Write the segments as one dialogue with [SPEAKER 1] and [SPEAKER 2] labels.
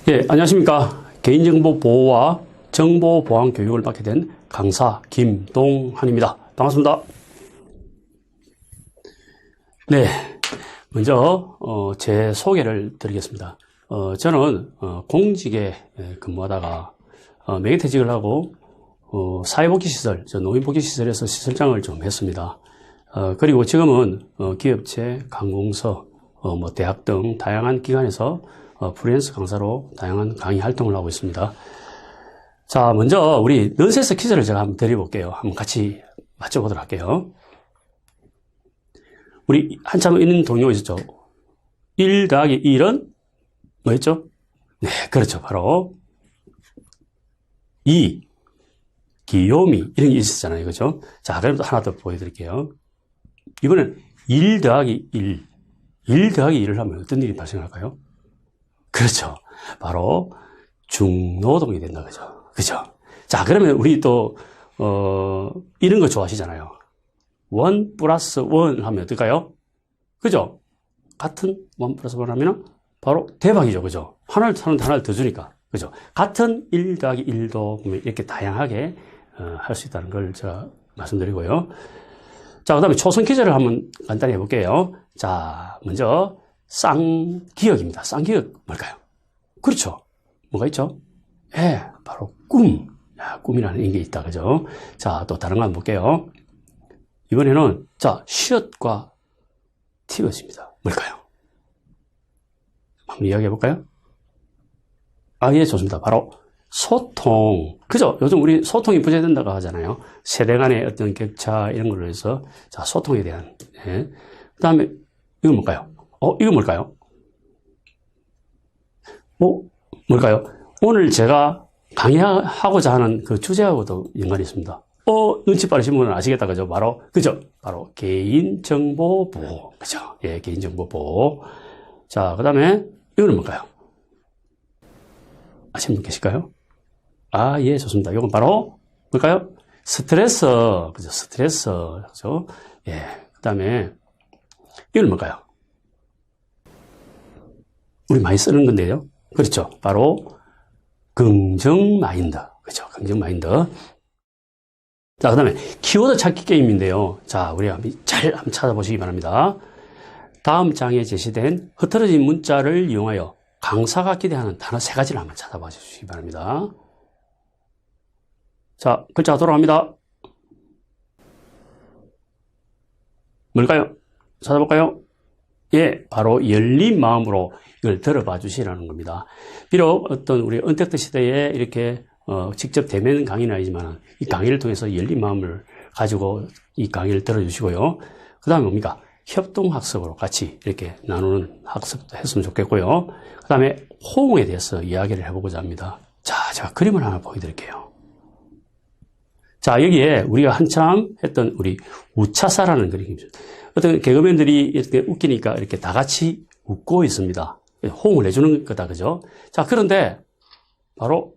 [SPEAKER 1] 예, 안녕하십니까. 개인정보 보호와 정보 보안 교육을 맡게 된 강사 김동환입니다. 반갑습니다. 네, 먼저 제 소개를 드리겠습니다. 저는 공직에 근무하다가 매개퇴직을 하고 사회복지시설, 노인복지시설에서 시설장을 좀 했습니다. 그리고 지금은 기업체, 관공서, 대학 등 다양한 기관에서 프리랜서 강사로 다양한 강의 활동을 하고 있습니다. 자, 먼저 우리 넌센스 퀴즈를 제가 한번 드려볼게요. 한번 같이 맞춰보도록 할게요. 우리 한참 있는 동요 있었죠? 1 더하기 1은 뭐였죠? 네, 그렇죠. 바로 2, 귀요미 이런 게 있었잖아요. 그죠? 자, 그럼 또 하나 더 보여드릴게요. 이번엔 1 더하기 1 더하기 1을 하면 어떤 일이 발생할까요? 그렇죠. 바로 중노동이 된다. 그죠? 그죠? 자, 그러면 우리 또, 이런 거 좋아하시잖아요. 1 플러스 1 하면 어떨까요? 그죠? 같은 1 플러스 1 하면 바로 대박이죠. 그죠? 하나를 사는데 하나를 더 주니까. 그죠? 같은 1 더하기 1도 보면 이렇게 다양하게 할 수 있다는 걸 제가 말씀드리고요. 자, 그 다음에 초성 퀴즈를 한번 간단히 해볼게요. 자, 먼저 쌍기역입니다. 쌍기역 뭘까요? 그렇죠. 뭐가 있죠? 예, 바로 꿈. 야, 꿈이라는 게 있다. 그죠? 자, 또 다른 거 한번 볼게요. 이번에는, 자, 시옷과 티것입니다. 뭘까요? 한번 이야기해 볼까요? 아, 예, 좋습니다. 바로 소통. 그죠? 요즘 우리 소통이 부재된다고 하잖아요. 세대 간의 어떤 격차 이런 걸로 해서, 자, 소통에 대한, 예. 그 다음에, 이건 뭘까요? 이거 뭘까요? 뭘까요? 오늘 제가 강의하고자 하는 그 주제하고도 연관이 있습니다. 눈치 빠르신 분은 아시겠다. 그죠? 바로 개인정보보호. 그죠? 예, 개인정보보호. 자, 그 다음에, 이거는 뭘까요? 아시는 분 계실까요? 아, 예, 좋습니다. 이건 바로, 뭘까요? 스트레스. 그죠? 스트레스. 그죠? 예. 그 다음에, 이건 뭘까요? 우리 많이 쓰는 건데요. 그렇죠. 바로 긍정 마인드. 그렇죠. 긍정 마인드. 자, 그 다음에 키워드 찾기 게임인데요. 자, 우리 한번 찾아보시기 바랍니다. 다음 장에 제시된 흐트러진 문자를 이용하여 강사가 기대하는 단어 3가지를 한번 찾아봐 주시기 바랍니다. 자, 글자가 돌아갑니다. 뭘까요? 찾아볼까요? 예, 바로 열린 마음으로 이걸 들어봐 주시라는 겁니다. 비록 어떤 우리 언택트 시대에 이렇게 직접 대면 강의는 아니지만 이 강의를 통해서 열린 마음을 가지고 이 강의를 들어주시고요. 그 다음에 뭡니까? 협동학습으로 같이 이렇게 나누는 학습도 했으면 좋겠고요. 그 다음에 호응에 대해서 이야기를 해보고자 합니다. 자, 제가 그림을 하나 보여드릴게요. 자, 여기에 우리가 한참 했던 우리 우차사라는 그림이죠. 어떤 개그맨들이 이렇게 웃기니까 이렇게 다 같이 웃고 있습니다. 호응을 해주는 거다, 그죠? 자, 그런데 바로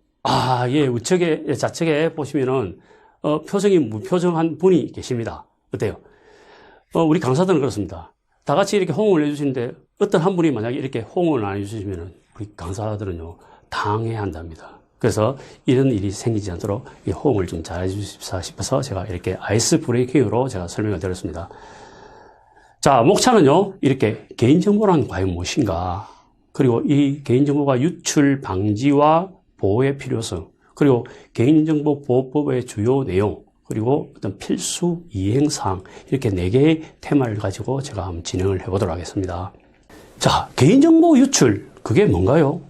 [SPEAKER 1] 예, 우측에 좌측에 보시면은 표정이 무표정한 분이 계십니다. 어때요? 우리 강사들은 그렇습니다. 다 같이 이렇게 호응을 해주시는데 어떤 한 분이 만약에 이렇게 호응을 안 해주시면은 우리 강사들은요 당해한답니다. 그래서 이런 일이 생기지 않도록 이 호응을 좀 잘해 주십사 싶어서 제가 이렇게 아이스 브레이킹으로 제가 설명을 드렸습니다. 자, 목차는요, 이렇게 개인정보란 과연 무엇인가? 그리고 이 개인정보가 유출 방지와 보호의 필요성, 그리고 개인정보보호법의 주요 내용, 그리고 어떤 필수 이행사항, 이렇게 4개의 테마를 가지고 제가 한번 진행을 해보도록 하겠습니다. 자, 개인정보 유출, 그게 뭔가요?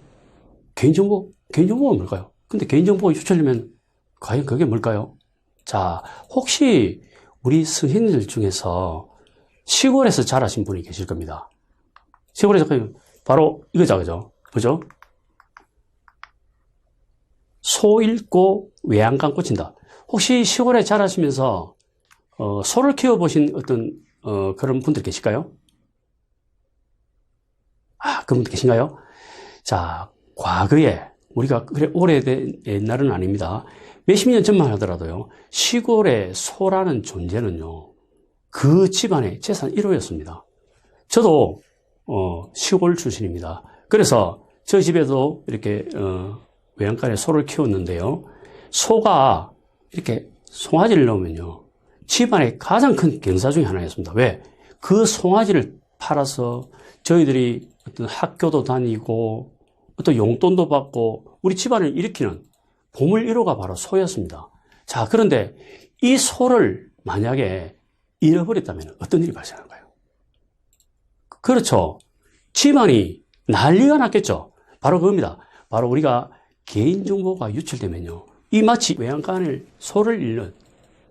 [SPEAKER 1] 개인정보가 뭘까요? 근데 개인정보가 유출되면 과연 그게 뭘까요? 자, 혹시 우리 성인들 중에서 시골에서 자라신 분이 계실 겁니다. 시골에서 바로 이거죠, 그죠? 그죠? 소 잃고 외양간 꽂힌다. 혹시 시골에 자라시면서 소를 키워보신 어떤 그런 분들 계실까요? 그분 계신가요? 자, 과거에 우리가 그래 오래된 옛날은 아닙니다. 몇십 년 전만 하더라도요. 시골의 소라는 존재는요. 그 집안의 재산 1호였습니다. 저도 시골 출신입니다. 그래서 저 집에도 이렇게 외양간에 소를 키웠는데요. 소가 이렇게 송아지를 넣으면요. 집안의 가장 큰 경사 중에 하나였습니다. 왜? 그 송아지를 팔아서 저희들이 어떤 학교도 다니고 어떤 용돈도 받고 우리 집안을 일으키는 보물 1호가 바로 소였습니다. 자, 그런데 이 소를 만약에 잃어버렸다면 어떤 일이 발생할까요? 그렇죠. 집안이 난리가 났겠죠. 바로 그겁니다. 바로 우리가 개인정보가 유출되면요. 이 마치 외양간을 소를 잃는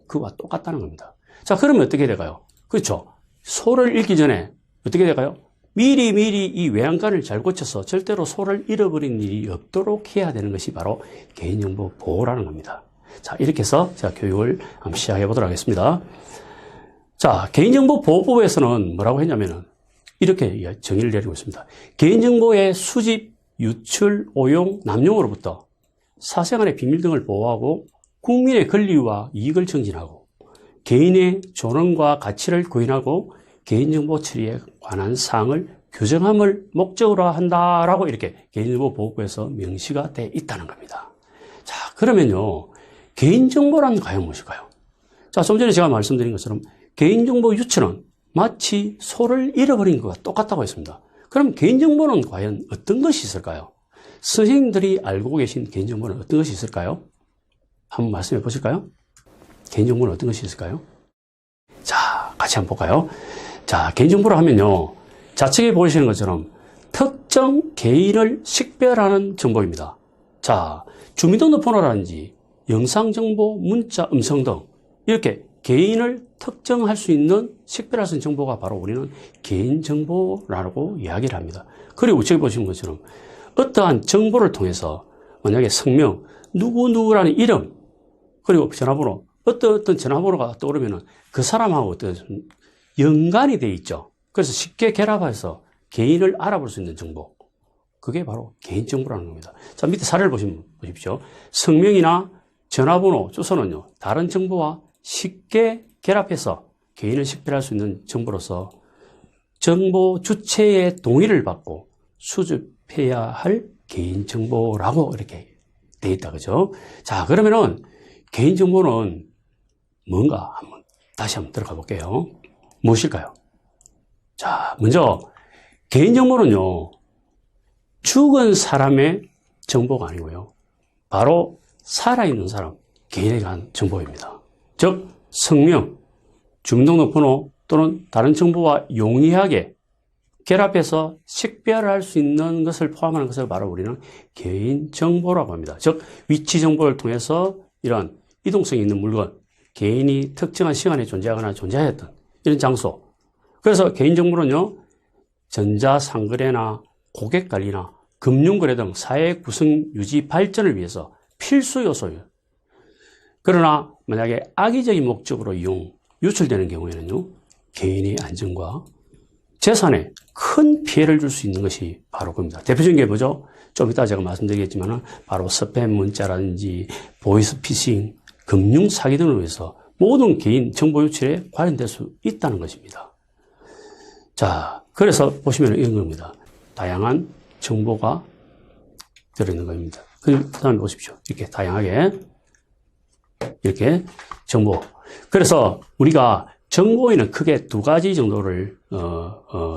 [SPEAKER 1] 그와 똑같다는 겁니다. 자, 그러면 어떻게 될까요? 그렇죠. 소를 잃기 전에 어떻게 될까요? 미리 이 외양간을 잘 고쳐서 절대로 소를 잃어버린 일이 없도록 해야 되는 것이 바로 개인정보 보호라는 겁니다. 자, 이렇게 해서 제가 교육을 한번 시작해 보도록 하겠습니다. 자, 개인정보보호법에서는 뭐라고 했냐면은 이렇게 정의를 내리고 있습니다. 개인정보의 수집, 유출, 오용, 남용으로부터 사생활의 비밀 등을 보호하고 국민의 권리와 이익을 증진하고 개인의 존엄과 가치를 구현하고 개인정보 처리에 관한 사항을 규정함을 목적으로 한다라고 이렇게 개인정보보호법에서 명시가 돼 있다는 겁니다. 자, 그러면요. 개인정보란 과연 무엇일까요? 자, 좀 전에 제가 말씀드린 것처럼 개인정보 유출은 마치 소를 잃어버린 것과 똑같다고 했습니다. 그럼 개인정보는 과연 어떤 것이 있을까요? 선생님들이 알고 계신 개인정보는 어떤 것이 있을까요? 한번 말씀해 보실까요? 개인정보는 어떤 것이 있을까요? 자, 같이 한번 볼까요? 자, 개인정보를 하면요. 좌측에 보이시는 것처럼 특정 개인을 식별하는 정보입니다. 자, 주민등록번호라든지 영상정보, 문자, 음성 등 이렇게 개인을 특정할 수 있는 식별할 수 있는 정보가 바로 우리는 개인정보라고 이야기를 합니다. 그리고 우측에 보시는 것처럼 어떠한 정보를 통해서 만약에 성명, 누구누구라는 이름, 그리고 전화번호, 어떤 전화번호가 떠오르면 그 사람하고 어떤 연관이 되어 있죠. 그래서 쉽게 결합해서 개인을 알아볼 수 있는 정보. 그게 바로 개인정보라는 겁니다. 자, 밑에 사례를 보십시오. 성명이나 전화번호, 주소는요, 다른 정보와 쉽게 결합해서 개인을 식별할 수 있는 정보로서 정보 주체의 동의를 받고 수집해야 할 개인정보라고 이렇게 되어 있다. 그죠? 자, 그러면은 개인정보는 뭔가 다시 한번 들어가 볼게요. 무엇일까요? 자, 먼저 개인정보는요, 죽은 사람의 정보가 아니고요. 바로 살아있는 사람, 개인에 관한 정보입니다. 즉, 성명, 주민등록번호 또는 다른 정보와 용이하게 결합해서 식별할 수 있는 것을 포함하는 것을 바로 우리는 개인정보라고 합니다. 즉, 위치 정보를 통해서 이런 이동성이 있는 물건, 개인이 특정한 시간에 존재하거나 존재하였던 이런 장소. 그래서 개인정보는요, 전자상거래나 고객관리나 금융거래 등 사회 구성 유지 발전을 위해서 필수 요소예요. 그러나 만약에 악의적인 목적으로 유출되는 경우에는요, 개인의 안전과 재산에 큰 피해를 줄 수 있는 것이 바로 그겁니다. 대표적인 게 뭐죠? 좀 이따 제가 말씀드리겠지만 바로 스팸 문자라든지 보이스피싱, 금융 사기 등을 위해서 모든 개인 정보 유출에 관련될 수 있다는 것입니다. 자, 그래서 보시면 이런 겁니다. 다양한 정보가 들어있는 겁니다. 그 다음에 보십시오. 이렇게 다양하게 이렇게 정보. 그래서 우리가 정보에는 크게 두 가지 정도를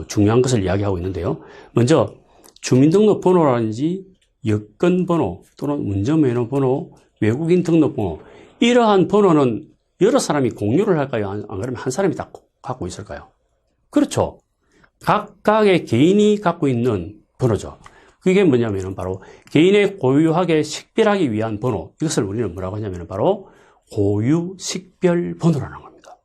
[SPEAKER 1] 중요한 것을 이야기하고 있는데요. 먼저 주민등록번호라든지 여권번호 또는 운전면허번호, 외국인 등록번호, 이러한 번호는 여러 사람이 공유를 할까요? 안 그러면 한 사람이 다 갖고 있을까요? 그렇죠. 각각의 개인이 갖고 있는 번호죠. 그게 뭐냐면 바로 개인의 고유하게 식별하기 위한 번호, 이것을 우리는 뭐라고 하냐면 바로 고유 식별 번호라는 겁니다.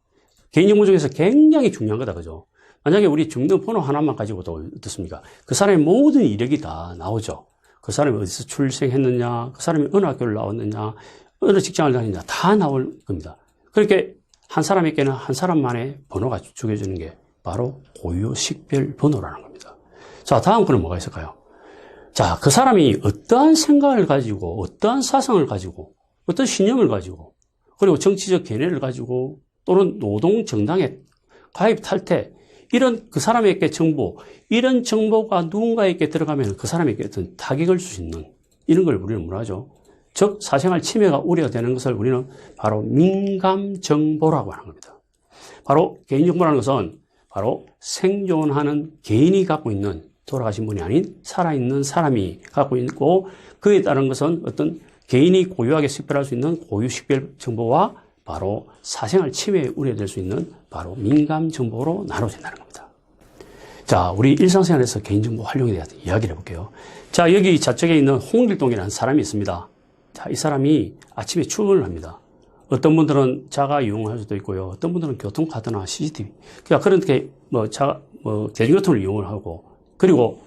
[SPEAKER 1] 개인정보 중에서 굉장히 중요한 거다, 그죠? 만약에 우리 주민등록번호 하나만 가지고도 어떻습니까? 그 사람의 모든 이력이 다 나오죠. 그 사람이 어디서 출생했느냐, 그 사람이 어느 학교를 나왔느냐, 어느 직장을 다니느냐, 다 나올 겁니다. 그렇게 한 사람에게는 한 사람만의 번호가 주어지는 게 바로 고유 식별 번호라는 겁니다. 자, 다음 거는 뭐가 있을까요? 자, 그 사람이 어떠한 생각을 가지고, 어떠한 사상을 가지고, 어떤 신념을 가지고, 그리고 정치적 견해를 가지고, 또는 노동 정당에 가입 탈퇴, 이런 그 사람에게 정보, 이런 정보가 누군가에게 들어가면 그 사람에게 어떤 타격을 줄 수 있는 이런 걸 우리는 뭐라 하죠? 즉, 사생활 침해가 우려되는 것을 우리는 바로 민감 정보라고 하는 겁니다. 바로 개인정보라는 것은 바로 생존하는 개인이 갖고 있는 돌아가신 분이 아닌 살아있는 사람이 갖고 있고 그에 따른 것은 어떤 개인이 고유하게 식별할 수 있는 고유 식별 정보와 바로 사생활 침해에 우려될 수 있는 바로 민감 정보로 나눠진다는 겁니다. 자, 우리 일상생활에서 개인정보 활용에 대한 이야기를 해볼게요. 자, 여기 좌측에 있는 홍길동이라는 사람이 있습니다. 자, 이 사람이 아침에 출근을 합니다. 어떤 분들은 자가 이용할 수도 있고요. 어떤 분들은 교통카드나 CCTV. 그러니까 그렇게 대중교통을 이용을 하고 그리고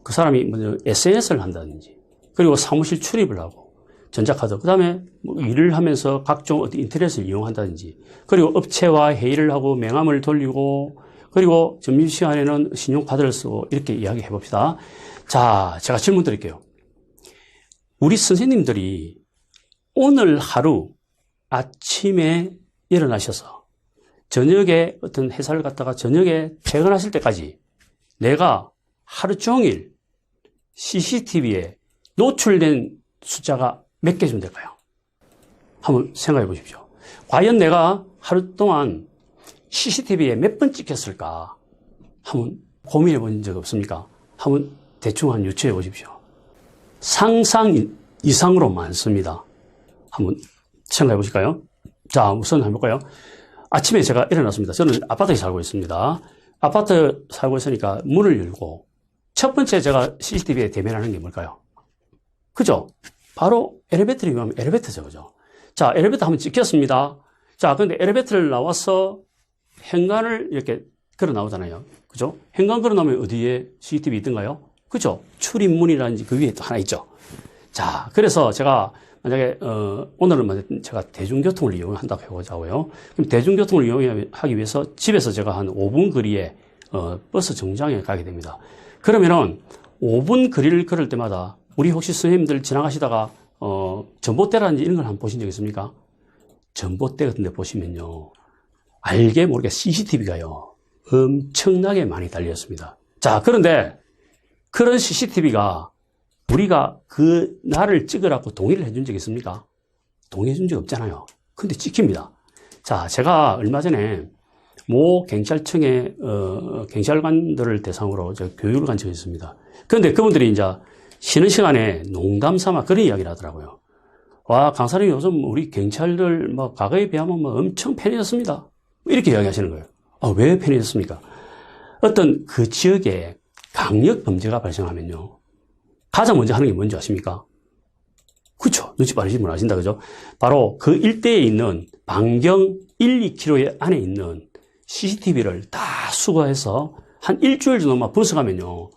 [SPEAKER 1] 그 사람이 SNS를 한다든지 그리고 사무실 출입을 하고 전자카드, 그 다음에 일을 하면서 각종 어떤 인터넷을 이용한다든지 그리고 업체와 회의를 하고 명함을 돌리고 그리고 점심시간에는 신용카드를 쓰고 이렇게 이야기해 봅시다. 자, 제가 질문 드릴게요. 우리 선생님들이 오늘 하루 아침에 일어나셔서 저녁에 어떤 회사를 갔다가 저녁에 퇴근하실 때까지 내가 하루 종일 CCTV에 노출된 숫자가 몇 개쯤 될까요? 한번 생각해 보십시오. 과연 내가 하루 동안 CCTV에 몇 번 찍혔을까? 한번 고민해 본 적 없습니까? 한번 대충 한 유추해 보십시오. 상상 이상으로 많습니다. 한번 생각해 보실까요? 자, 우선 해볼까요? 아침에 제가 일어났습니다. 저는 아파트에 살고 있습니다. 아파트 살고 있으니까 문을 열고 첫 번째 제가 CCTV에 대면하는 게 뭘까요? 그죠? 바로 엘리베이터를 이용하면 엘리베이터죠. 그죠? 자, 엘리베이터 한번 찍혔습니다. 자, 근데 엘리베이터를 나와서 현관을 이렇게 걸어 나오잖아요. 그죠? 현관 걸어 나오면 어디에 CCTV 있던가요? 그죠? 출입문이라든지 그 위에 또 하나 있죠. 자, 그래서 제가 만약에, 오늘은 제가 대중교통을 이용한다고 해보자고요. 그럼 대중교통을 이용하기 위해서 집에서 제가 한 5분 거리에, 버스 정류장에 가게 됩니다. 그러면은 5분 거리를 걸을 때마다 우리 혹시 선생님들 지나가시다가, 전봇대라든지 이런 걸 한번 보신 적 있습니까? 전봇대 같은 데 보시면요. 알게 모르게 CCTV가요. 엄청나게 많이 달렸습니다. 자, 그런데 그런 CCTV가 우리가 그 날을 찍으라고 동의를 해준 적 있습니까? 동의해 준 적 없잖아요. 근데 찍힙니다. 자, 제가 얼마 전에 모 경찰청의 경찰관들을 대상으로 제가 교육을 간 적이 있습니다. 그런데 그분들이 이제 쉬는 시간에 농담 삼아 그런 이야기를 하더라고요. 와, 강사님 요즘 우리 경찰들 과거에 비하면 엄청 편해졌습니다. 이렇게 이야기하시는 거예요. 아, 왜 편해졌습니까? 어떤 그 지역에 강력 범죄가 발생하면요. 가장 먼저 하는 게 뭔지 아십니까? 그렇죠. 눈치 빠르신 분 아신다, 그죠? 바로 그 일대에 있는 반경 1, 2km 안에 있는 CCTV를 다 수거해서 한 일주일 정도만 분석하면요.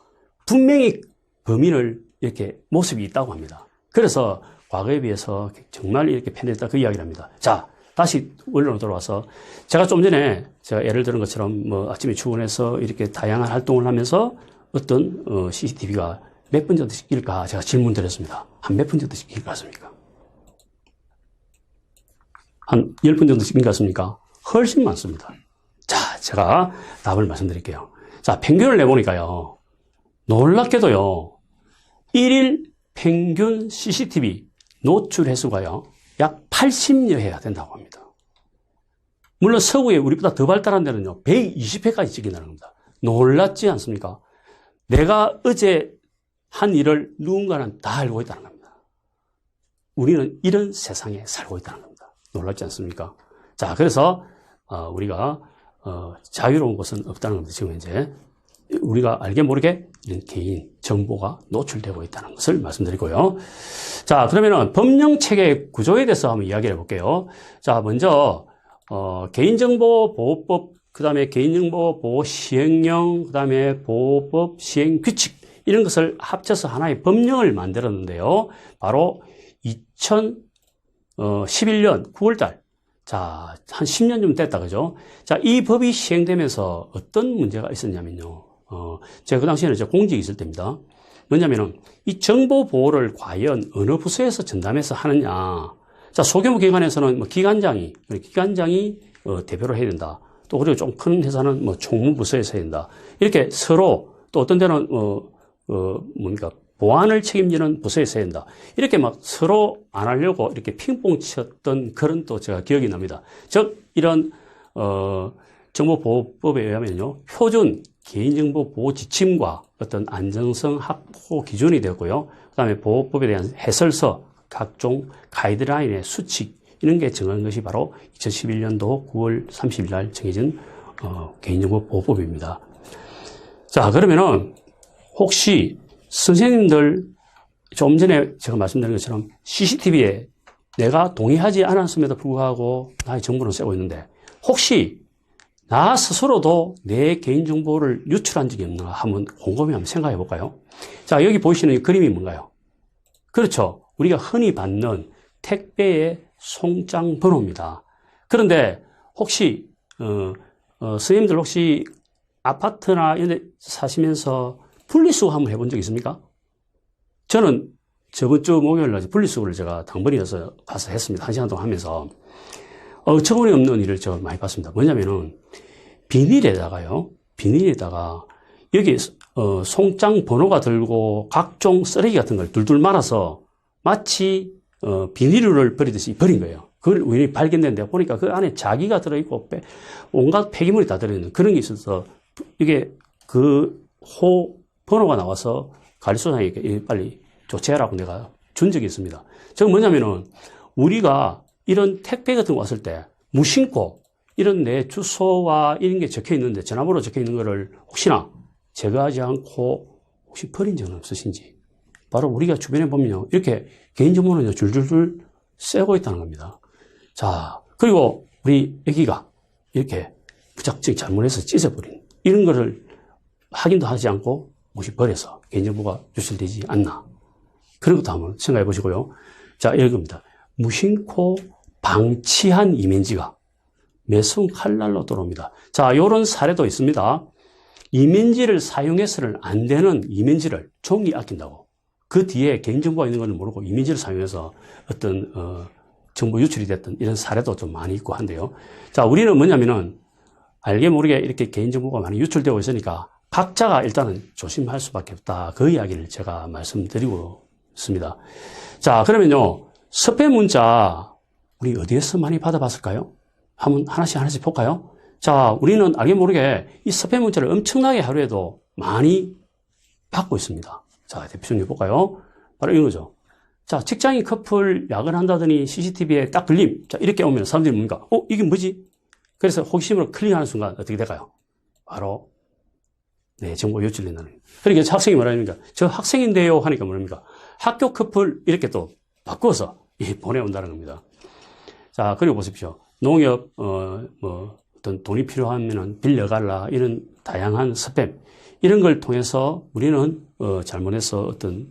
[SPEAKER 1] 분명히 범인을 이렇게 모습이 있다고 합니다. 그래서 과거에 비해서 정말 이렇게 편했다 그 이야기를 합니다. 자, 다시 원론으로 돌아와서 제가 좀 전에 제가 예를 들은 것처럼 아침에 출근해서 이렇게 다양한 활동을 하면서 어떤 CCTV가 몇 번 정도 찍힐까 제가 질문 드렸습니다. 한 몇 번 정도 찍힐 것 같습니까? 한 10번 정도 찍힌 것 같습니까? 훨씬 많습니다. 자, 제가 답을 말씀드릴게요. 자, 평균을 내보니까요. 놀랍게도요. 1일 평균 CCTV 노출 횟수가요. 약 80여 회가 된다고 합니다. 물론 서구에 우리보다 더 발달한 데는요. 120회까지 찍힌다는 겁니다. 놀랍지 않습니까? 내가 어제 한 일을 누군가는 다 알고 있다는 겁니다. 우리는 이런 세상에 살고 있다는 겁니다. 놀랍지 않습니까? 자, 그래서 우리가 자유로운 곳은 없다는 겁니다. 지금 이제 우리가 알게 모르게 이런 개인 정보가 노출되고 있다는 것을 말씀드리고요. 자, 그러면은 법령체계 구조에 대해서 한번 이야기를 해볼게요. 자, 먼저 개인정보보호법, 그 다음에 개인정보보호 시행령, 그 다음에 보호법 시행규칙 이런 것을 합쳐서 하나의 법령을 만들었는데요. 바로 2011년 9월달. 자, 한 10년 좀 됐다, 그죠? 자, 이 법이 시행되면서 어떤 문제가 있었냐면요. 제가 그 당시에는 이제 공직이 있을 때입니다. 뭐냐면은 이 정보 보호를 과연 어느 부서에서 전담해서 하느냐. 자, 소규모 기관에서는 뭐 기관장이 대표를 해야 된다. 또 그리고 좀 큰 회사는 뭐 총무부서에서 해야 된다. 이렇게 서로 또 어떤 데는 보안을 책임지는 부서에서 해야 된다. 이렇게 막 서로 안 하려고 이렇게 핑퐁 쳤던 그런 또 제가 기억이 납니다. 즉 이런 정보보호법에 의하면요, 표준 개인정보 보호 지침과 어떤 안정성 확보 기준이 되었고요. 그다음에 보호법에 대한 해설서, 각종 가이드라인의 수칙 이런 게 정한 것이 바로 2011년도 9월 30일 날 정해진 개인정보 보호법입니다. 자, 그러면은 혹시 선생님들 좀 전에 제가 말씀드린 것처럼 CCTV에 내가 동의하지 않았음에도 불구하고 나의 정보를 쓰고 있는데 혹시 나 스스로도 내 개인정보를 유출한 적이 없나 한번 곰곰이 한번 생각해 볼까요? 자, 여기 보시는 이 그림이 뭔가요? 그렇죠. 우리가 흔히 받는 택배의 송장 번호입니다. 그런데 혹시 선생님들 혹시 아파트나 이런 데 사시면서 분리수거 한번 해본 적 있습니까? 저는 저번 주 목요일 날 분리수거를 제가 당번이어서 가서 했습니다. 1시간 동안 하면서 어처구니 없는 일을 제가 많이 봤습니다. 뭐냐면은 비닐에다가 여기 송장 번호가 들고 각종 쓰레기 같은 걸 둘둘 말아서 마치 비닐을 버리듯이 버린 거예요. 그걸 우연히 발견됐는데 보니까 그 안에 자기가 들어있고 온갖 폐기물이 다 들어있는 그런 게 있어서 이게 그 번호가 나와서 관리소장에게 빨리 조치하라고 내가 준 적이 있습니다. 저건 뭐냐면은 우리가 이런 택배 같은 거 왔을 때 무심코 이런 내 주소와 이런 게 적혀 있는데 전화번호 적혀 있는 거를 혹시나 제거하지 않고 혹시 버린 적은 없으신지. 바로 우리가 주변에 보면요. 이렇게 개인정보는 줄줄줄 쐬고 있다는 겁니다. 자, 그리고 우리 애기가 이렇게 무작정 잘못해서 찢어버린 이런 거를 확인도 하지 않고 혹시 버려서 개인정보가 유출되지 않나. 그런 것도 한번 생각해 보시고요. 자, 이런 겁니다. 무심코 방치한 이면지가 매순 칼날로 들어옵니다. 자, 이런 사례도 있습니다. 이면지를 사용해서는 안 되는 이면지를 종이 아낀다고. 그 뒤에 개인정보가 있는 걸 모르고 이면지를 사용해서 어떤 정보 유출이 됐던 이런 사례도 좀 많이 있고 한데요. 자, 우리는 뭐냐면은 알게 모르게 이렇게 개인정보가 많이 유출되고 있으니까 각자가 일단은 조심할 수밖에 없다. 그 이야기를 제가 말씀드리고 있습니다. 자, 그러면요. 스팸 문자 우리 어디에서 많이 받아봤을까요? 한번 하나씩 볼까요? 자, 우리는 알게 모르게 이 스팸 문자를 엄청나게 하루에도 많이 받고 있습니다. 자, 대표 좀 볼까요? 바로 이런 거죠. 자, 직장인 커플 야근한다더니 CCTV에 딱 걸림. 자, 이렇게 오면 사람들이 뭡니까? 이게 뭐지? 그래서 호기심으로 클릭하는 순간 어떻게 될까요? 바로 네, 정보 유출된다는 거예요. 그러니까 학생이 뭐라니까? 저 학생인데요 하니까 뭐랍니까? 학교 커플 이렇게 또 바꿔서 보내온다는 겁니다. 자, 그리고 보십시오. 농협, 어떤 돈이 필요하면은 빌려갈라 이런 다양한 스팸 이런 걸 통해서 우리는 잘못해서 어떤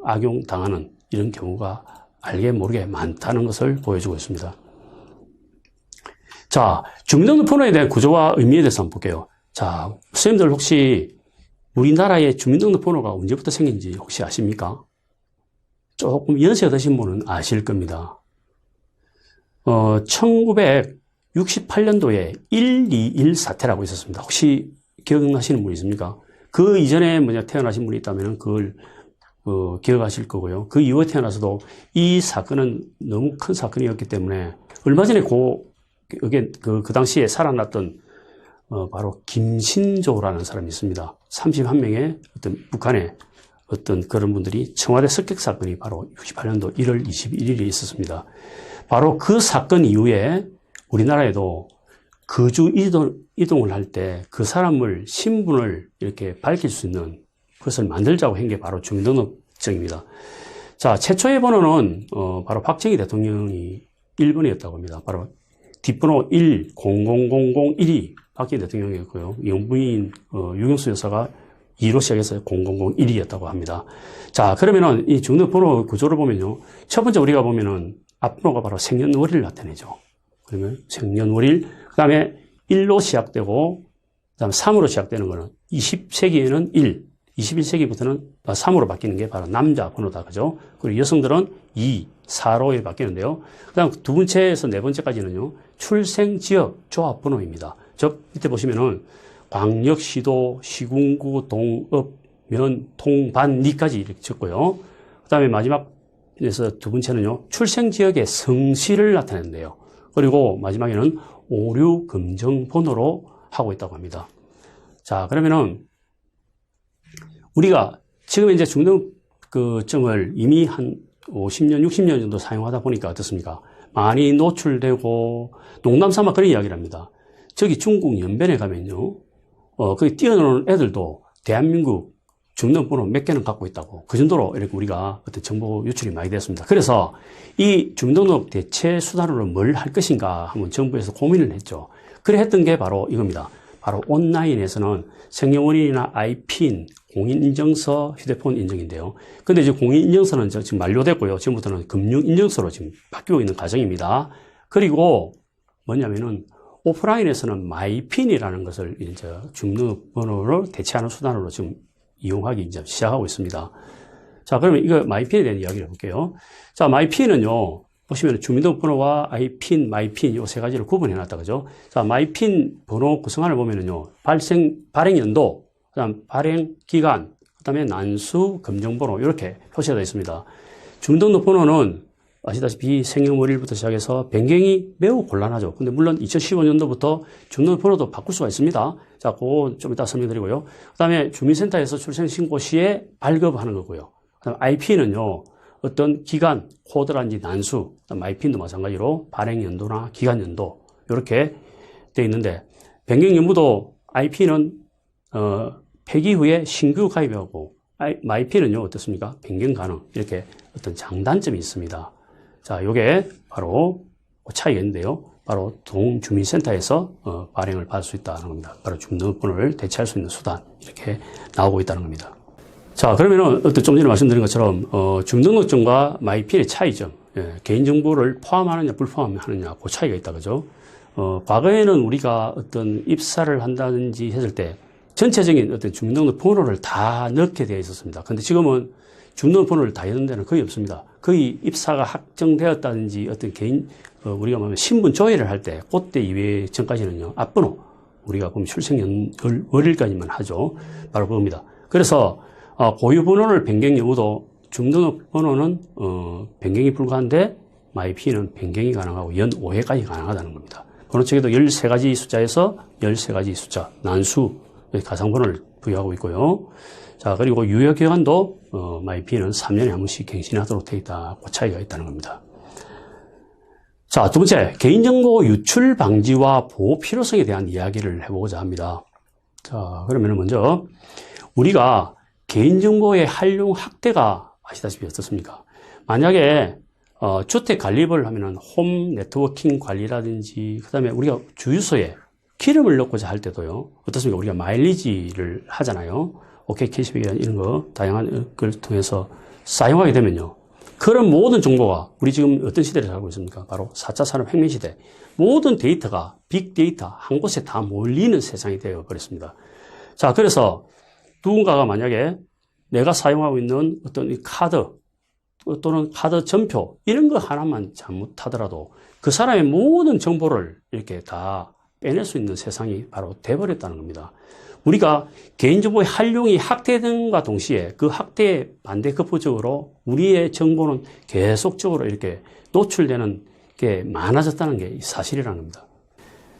[SPEAKER 1] 악용당하는 이런 경우가 알게 모르게 많다는 것을 보여주고 있습니다. 자, 주민등록번호에 대한 구조와 의미에 대해서 한번 볼게요. 자, 선생님들 혹시 우리나라의 주민등록번호가 언제부터 생긴지 혹시 아십니까? 조금 연세가 드신 분은 아실 겁니다. 1968년도에 121 사태라고 있었습니다. 혹시 기억나시는 분 있습니까? 그 이전에 태어나신 분이 있다면 그걸 기억하실 거고요. 그 이후에 태어나서도 이 사건은 너무 큰 사건이었기 때문에 얼마 전에 그 당시에 살아났던 바로 김신조라는 사람이 있습니다. 31명의 어떤 북한의 어떤 그런 분들이 청와대 습격 사건이 바로 68년도 1월 21일에 있었습니다. 바로 그 사건 이후에 우리나라에도 거주 이동을 할 때 그 사람을 신분을 이렇게 밝힐 수 있는 그것을 만들자고 한 게 바로 주민등록증입니다. 자, 최초의 번호는 바로 박정희 대통령이 1번이었다고 합니다. 바로 뒷번호 1000001이 박정희 대통령이었고요. 영부인 유경수 여사가 2로 시작해서 0001이었다고 합니다. 자, 그러면은 이 주민등록번호 구조를 보면요. 첫 번째 우리가 보면은 앞번호가 바로 생년월일을 나타내죠. 그러면 생년월일, 그 다음에 1로 시작되고 그다음 3으로 시작되는 거는 20세기에는 1, 21세기부터는 3으로 바뀌는 게 바로 남자 번호다. 그죠? 그리고 여성들은 2, 4로 바뀌는데요. 그다음 두 번째에서 네 번째까지는요. 출생 지역 조합 번호입니다. 즉 밑에 보시면은 광역, 시도, 시군구, 동업, 면, 통, 반, 리까지 이렇게 적고요. 그다음에 마지막에서 두 번째는요. 출생 지역의 성씨를 나타내는데요. 그리고 마지막에는 오류 검정 번호로 하고 있다고 합니다. 자, 그러면은 우리가 지금 이제 중등증을 이미 한 50년, 60년 정도 사용하다 보니까 어떻습니까? 많이 노출되고 농담 삼아 그런 이야기를 합니다. 저기 중국 연변에 가면요. 거기 뛰어노는 애들도 대한민국 중등번호 몇 개는 갖고 있다고. 그 정도로 이렇게 우리가 어떤 정보 유출이 많이 됐습니다. 그래서 이 주민등록 대체 수단으로 뭘 할 것인가 한번 정부에서 고민을 했죠. 그래 했던 게 바로 이겁니다. 바로 온라인에서는 생년월일이나 아이핀, 공인인증서, 휴대폰 인증인데요. 근데 이제 공인인증서는 지금 만료됐고요. 지금부터는 금융인증서로 지금 바뀌고 있는 과정입니다. 그리고 뭐냐면은 오프라인에서는 마이핀이라는 것을 이제 주민번호를 대체하는 수단으로 지금 이용하기 이제 시작하고 있습니다. 자, 그러면 이거 마이핀에 대한 이야기를 해볼게요. 자, 마이핀은요, 보시면 주민등록번호와 아이핀, 마이핀 요 세 가지를 구분해 놨다, 그죠? 자, 마이핀 번호 구성안을 보면은요, 발행 연도, 그 다음 발행 기간, 그 다음에 난수, 검정번호, 이렇게 표시가 되어 있습니다. 주민등록번호는 아시다시피 생년월일부터 시작해서 변경이 매우 곤란하죠. 근데 물론 2015년도부터 주민번호도 바꿀 수가 있습니다. 자, 그거 좀 이따 설명드리고요. 그 다음에 주민센터에서 출생신고 시에 발급하는 거고요. 그 다음에 IP는요, 어떤 기간, 코드라든지 난수, 마이핀도 마찬가지로 발행 연도나 기간 연도, 이렇게 되어 있는데, 변경 연부도 IP는, 폐기 후에 신규 가입하고, 마이핀은요, 어떻습니까? 변경 가능. 이렇게 어떤 장단점이 있습니다. 자, 요게 바로 차이가 있는데요. 바로 동주민센터에서 발행을 받을 수 있다는 겁니다. 바로 주민등록번호를 대체할 수 있는 수단, 이렇게 나오고 있다는 겁니다. 자, 그러면은 좀 전에 말씀드린 것처럼 주민등록증과 마이핀의 차이점, 개인정보를 포함하느냐 불포함하느냐 그 차이가 있다, 그죠? 과거에는 우리가 어떤 입사를 한다든지 했을 때 전체적인 어떤 주민등록번호를 다 넣게 되어 있었습니다. 근데 지금은 주민등록번호를 다 넣는 데는 거의 없습니다. 거의 입사가 확정되었다든지 어떤 개인 우리가 뭐 신분 조회를 할 때 그때 이외 전까지는요 앞번호 우리가 보면 출생월일까지만 하죠. 바로 그겁니다. 그래서 고유번호를 변경 여부도 주민등록번호는 변경이 불가한데 마이피는 변경이 가능하고 연 5회까지 가능하다는 겁니다. 번호 측에도 13가지 숫자에서 13가지 숫자, 난수, 가상번호를 부여하고 있고요. 자, 그리고 유효기간도 마이피는 3년에 한 번씩 갱신하도록 되어 있다. 그 차이가 있다는 겁니다. 자, 두 번째, 개인정보 유출 방지와 보호 필요성에 대한 이야기를 해보고자 합니다. 자, 그러면 먼저 우리가 개인정보의 활용 확대가 아시다시피 어떻습니까? 만약에 주택 관리를 하면은 홈 네트워킹 관리라든지 그다음에 우리가 주유소에 기름을 넣고자 할 때도요. 어떻습니까? 우리가 마일리지를 하잖아요. 오케이 캐시백이나 이런 거 다양한 걸 통해서 사용하게 되면요. 그런 모든 정보가 우리 지금 어떤 시대를 살고 있습니까? 바로 4차 산업 혁명 시대. 모든 데이터가 빅데이터 한 곳에 다 몰리는 세상이 되어 버렸습니다. 자, 그래서 누군가가 만약에 내가 사용하고 있는 어떤 이 카드 또는 카드 전표 이런 거 하나만 잘못하더라도 그 사람의 모든 정보를 이렇게 다 빼낼 수 있는 세상이 바로 돼버렸다는 겁니다. 우리가 개인정보의 활용이 확대됨과 동시에 그 확대에 반대급부적으로 우리의 정보는 계속적으로 이렇게 노출되는 게 많아졌다는 게 사실이라는 겁니다.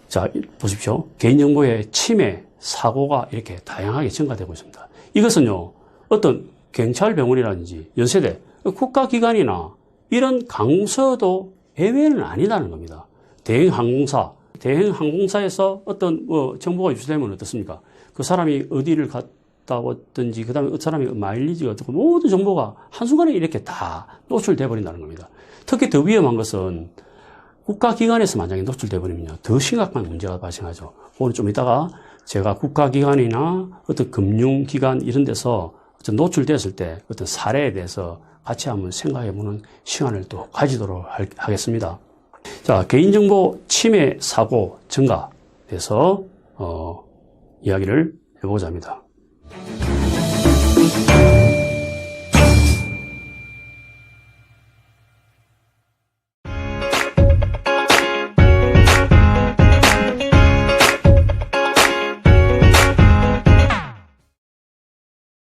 [SPEAKER 1] 자, 보십시오. 개인정보의 침해, 사고가 이렇게 다양하게 증가되고 있습니다. 이것은요, 어떤 경찰병원이라든지 연세대, 국가기관이나 이런 강공서도 예외는 아니다는 겁니다. 대행항공사에서 어떤 정보가 유출되면 어떻습니까? 그 사람이 어디를 갔다 왔든지, 그 다음에 그 사람이 마일리지가 어떻고 모든 정보가 한순간에 이렇게 다 노출돼 버린다는 겁니다. 특히 더 위험한 것은 국가기관에서 만약에 노출돼 버리면 더 심각한 문제가 발생하죠. 오늘 좀 이따가 제가 국가기관이나 어떤 금융기관 이런 데서 어떤 노출됐을 때 어떤 사례에 대해서 같이 한번 생각해보는 시간을 또 가지도록 하겠습니다. 자, 개인정보 침해 사고 증가돼서 이야기를 해보고자 합니다.